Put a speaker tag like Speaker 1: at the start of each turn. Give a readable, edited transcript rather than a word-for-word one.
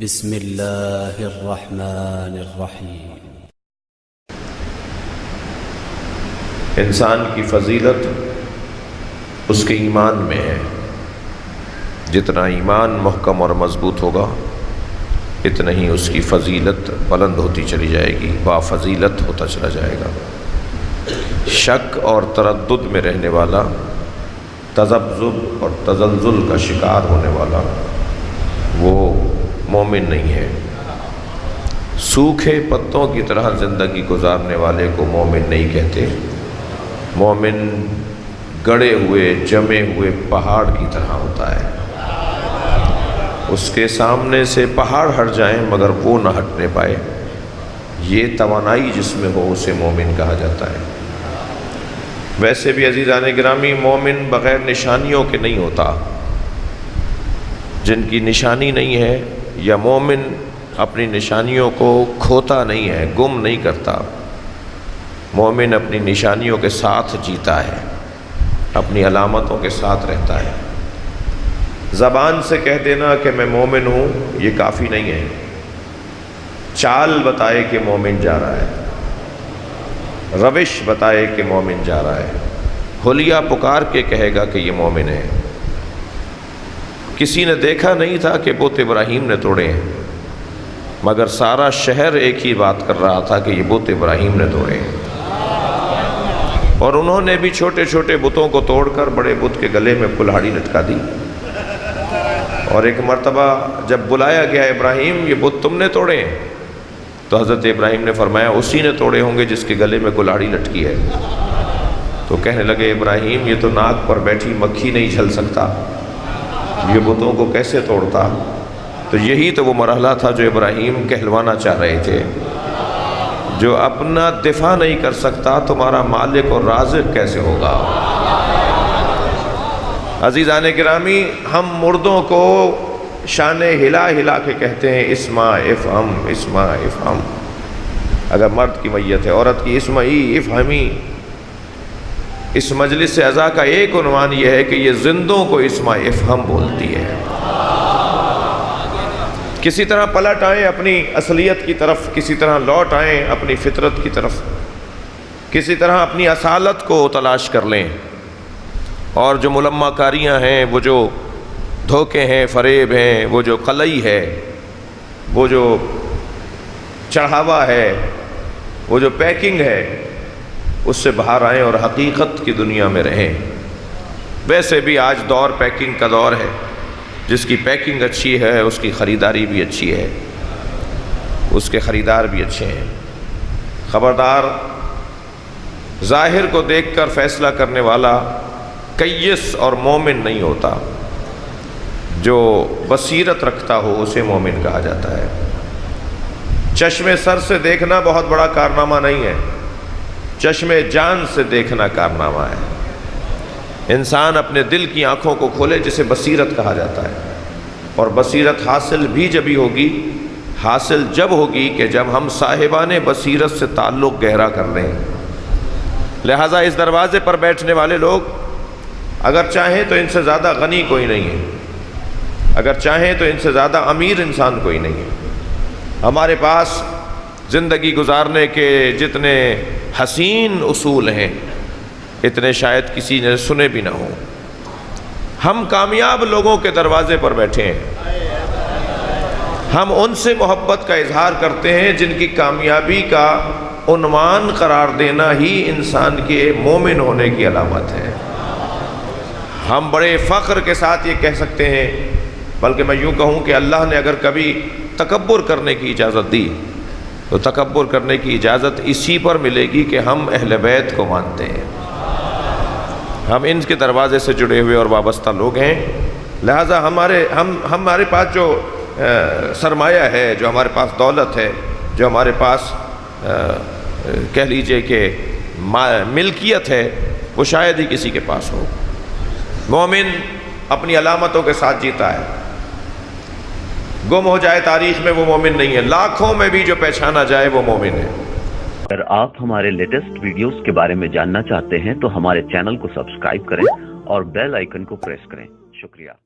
Speaker 1: بسم اللہ الرحمن الرحیم۔
Speaker 2: انسان کی فضیلت اس کے ایمان میں ہے۔ جتنا ایمان محکم اور مضبوط ہوگا اتنا ہی اس کی فضیلت بلند ہوتی چلی جائے گی، با فضیلت ہوتا چلا جائے گا۔ شک اور تردد میں رہنے والا، تذبذب اور تزلزل کا شکار ہونے والا وہ مومن نہیں ہے۔ سوکھے پتوں کی طرح زندگی گزارنے والے کو مومن نہیں کہتے۔ مومن گڑے ہوئے جمے ہوئے پہاڑ کی طرح ہوتا ہے۔ اس کے سامنے سے پہاڑ ہٹ جائیں مگر وہ نہ ہٹنے پائے، یہ توانائی جس میں ہو اسے مومن کہا جاتا ہے۔ ویسے بھی عزیزان گرامی، مومن بغیر نشانیوں کے نہیں ہوتا۔ جن کی نشانی نہیں ہے یا مومن اپنی نشانیوں کو کھوتا نہیں ہے، گم نہیں کرتا۔ مومن اپنی نشانیوں کے ساتھ جیتا ہے، اپنی علامتوں کے ساتھ رہتا ہے۔ زبان سے کہہ دینا کہ میں مومن ہوں یہ کافی نہیں ہے۔ چال بتائے کہ مومن جا رہا ہے، روش بتائے کہ مومن جا رہا ہے، حلیہ پکار کے کہے گا کہ یہ مومن ہے۔ کسی نے دیکھا نہیں تھا کہ بت ابراہیم نے توڑے ہیں، مگر سارا شہر ایک ہی بات کر رہا تھا کہ یہ بت ابراہیم نے توڑے ہیں۔ اور انہوں نے بھی چھوٹے چھوٹے بتوں کو توڑ کر بڑے بت کے گلے میں کلہاڑی لٹکا دی۔ اور ایک مرتبہ جب بلایا گیا ابراہیم یہ بت تم نے توڑے ہیں، تو حضرت ابراہیم نے فرمایا اسی نے توڑے ہوں گے جس کے گلے میں کلہاڑی لٹکی ہے۔ تو کہنے لگے ابراہیم یہ تو ناک پر بیٹھی مکھی نہیں جھل سکتا، یہ بتوں کو کیسے توڑتا؟ تو یہی تو وہ مرحلہ تھا جو ابراہیم کہلوانا چاہ رہے تھے۔ جو اپنا دفاع نہیں کر سکتا تمہارا مالک اور رازق کیسے ہوگا؟ عزیزان گرامی، ہم مردوں کو شانے ہلا ہلا کے کہتے ہیں اسما افہم، اسما افہم۔ اگر مرد کی میت ہے، عورت کی اسمعی افہمی۔ اس مجلس عزا کا ایک عنوان یہ ہے کہ یہ زندوں کو اسما افہم بولتی ہے۔ کسی طرح پلٹ آئیں اپنی اصلیت کی طرف، کسی طرح لوٹ آئیں اپنی فطرت کی طرف، کسی طرح اپنی اصالت کو تلاش کر لیں۔ اور جو ملمہ کاریاں ہیں، وہ جو دھوکے ہیں، فریب ہیں، وہ جو قلعی ہے، وہ جو چڑھاوا ہے، وہ جو پیکنگ ہے، اس سے باہر آئیں اور حقیقت کی دنیا میں رہیں۔ ویسے بھی آج دور پیکنگ کا دور ہے۔ جس کی پیکنگ اچھی ہے اس کی خریداری بھی اچھی ہے، اس کے خریدار بھی اچھے ہیں۔ خبردار، ظاہر کو دیکھ کر فیصلہ کرنے والا کیس اور مومن نہیں ہوتا۔ جو بصیرت رکھتا ہو اسے مومن کہا جاتا ہے۔ چشم سر سے دیکھنا بہت بڑا کارنامہ نہیں ہے، چشم جان سے دیکھنا کارنامہ ہے۔ انسان اپنے دل کی آنکھوں کو کھولے جسے بصیرت کہا جاتا ہے۔ اور بصیرت حاصل بھی جبھی ہوگی، حاصل جب ہوگی کہ جب ہم صاحبان بصیرت سے تعلق گہرا کر لیں۔ لہٰذا اس دروازے پر بیٹھنے والے لوگ اگر چاہیں تو ان سے زیادہ غنی کوئی نہیں ہے، اگر چاہیں تو ان سے زیادہ امیر انسان کوئی نہیں ہے۔ ہمارے پاس زندگی گزارنے کے جتنے حسین اصول ہیں اتنے شاید کسی نے سنے بھی نہ ہوں۔ ہم کامیاب لوگوں کے دروازے پر بیٹھے ہیں۔ ہم ان سے محبت کا اظہار کرتے ہیں جن کی کامیابی کا عنوان قرار دینا ہی انسان کے مومن ہونے کی علامت ہے۔ ہم بڑے فخر کے ساتھ یہ کہہ سکتے ہیں، بلکہ میں یوں کہوں کہ اللہ نے اگر کبھی تکبر کرنے کی اجازت دی تو تکبر کرنے کی اجازت اسی پر ملے گی کہ ہم اہل بیت کو مانتے ہیں، ہم ان کے دروازے سے جڑے ہوئے اور وابستہ لوگ ہیں۔ لہٰذا ہمارے پاس جو سرمایہ ہے، جو ہمارے پاس دولت ہے، جو ہمارے پاس کہہ لیجئے کہ ملکیت ہے، وہ شاید ہی کسی کے پاس ہو۔ مومن اپنی علامتوں کے ساتھ جیتا ہے۔ گم ہو جائے تاریخ میں وہ مومن نہیں ہے، لاکھوں میں بھی جو پہچانا جائے وہ مومن ہے۔
Speaker 3: اگر آپ ہمارے لیٹسٹ ویڈیوز کے بارے میں جاننا چاہتے ہیں تو ہمارے چینل کو سبسکرائب کریں اور بیل آئیکن کو پریس کریں۔ شکریہ۔